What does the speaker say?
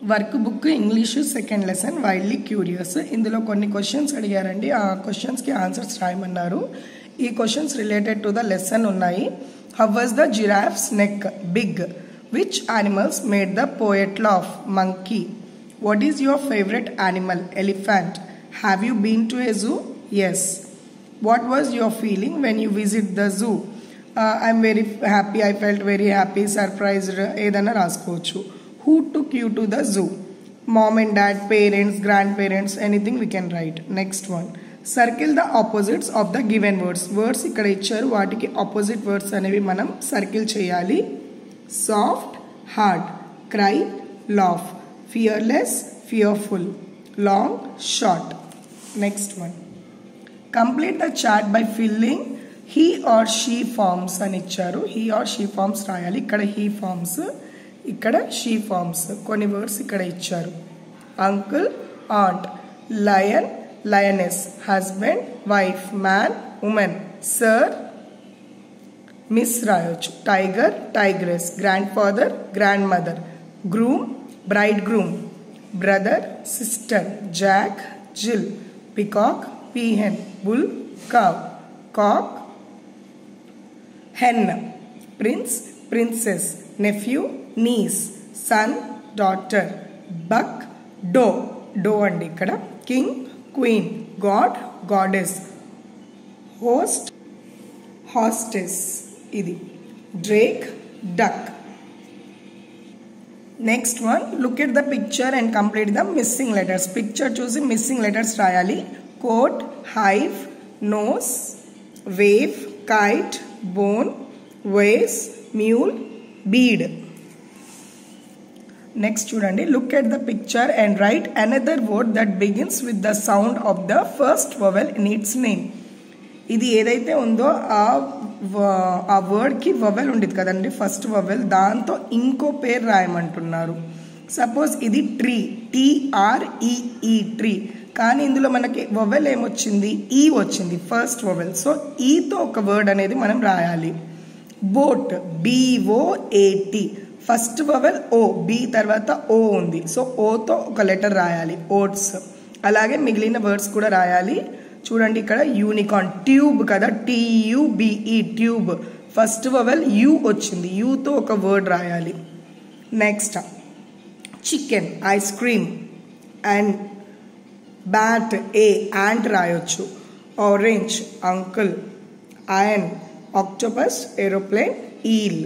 Work book English second lesson wildly curious. ఇందులో కొన్ని questions అడిగారండి. ఆ క్వశ్చన్స్కి ఆన్సర్స్ రాయమన్నారు. ఈ questions related to the lesson ఉన్నాయి. How was the giraffe's neck big? Which animals made the poet laugh? Monkey. What is your favourite animal? Elephant. Have you been to a zoo? Yes. What was your feeling when you visit the zoo? I'm very happy, I felt very happy, surprised, ఏదైనా రాసుకోవచ్చు. Who took you to the zoo? Mom and dad, parents, grandparents, anything we can write. Next one. Circle the opposites of the given words. Words ఇక్కడ ఇచ్చారు, వాటికి opposite words అనేవి మనం circle చేయాలి. Soft, hard. Cry, laugh. Fearless, fearful. Long, short. Next one. Complete the chart by filling he or she forms అని ఇచ్చారు. He or she forms రాయాలి. ఇక్కడ he forms, ఇక్కడ షీ ఫార్మ్స్. కొన్ని వర్డ్స్ ఇక్కడ ఇచ్చారు. Uncle, aunt. Lion, lioness. Husband, wife. Man, women. Sir, miss రాయొచ్చు. Tiger, tigress. Grandfather, grandmother. Groom, bridegroom. Brother, sister. Jack, Jill. Peacock, peahen. Bull, cow. Cock, hen. Prince, princess. Nephew, niece. Son, daughter. Buck, doe. Doe andi ikkada. King, queen. God, goddess. Host, hostess. Idi. Drake, duck. Next one, look at the picture and complete the missing letters. Picture choose missing letters rayali. Coat, hive, nose, wave, kite, bone, vase, mule, bead. Next చూడండి, look at the picture and write another word that begins with the sound of the first vowel in its name. ఇది ఏదైతే ఉందో ఆ వర్డ్కి vowel ఉండేది కదండి, first vowel, దాంతో ఇంకో పేరు రాయమంటున్నారు. సపోజ్ ఇది ట్రీ, TREE, ట్రీ. కానీ ఇందులో మనకి వవెల్ ఏమొచ్చింది? ఈ వచ్చింది, ఫస్ట్ వవెల్. సో ఈతో ఒక వర్డ్ అనేది మనం రాయాలి. Boat, BOAT. First vowel O, B తర్వాత O ఉంది. సో ఓతో ఒక లెటర్ రాయాలి, ఓట్స్. అలాగే మిగిలిన వర్డ్స్ కూడా రాయాలి. చూడండి ఇక్కడ యూనికార్న్, ట్యూబ్ కదా, TUBE, tube. First vowel U వచ్చింది, యూతో ఒక వర్డ్ రాయాలి. Next chicken, ice cream. And bat, ant రాయొచ్చు. Orange, uncle. Iron, octopus, aeroplane, eel.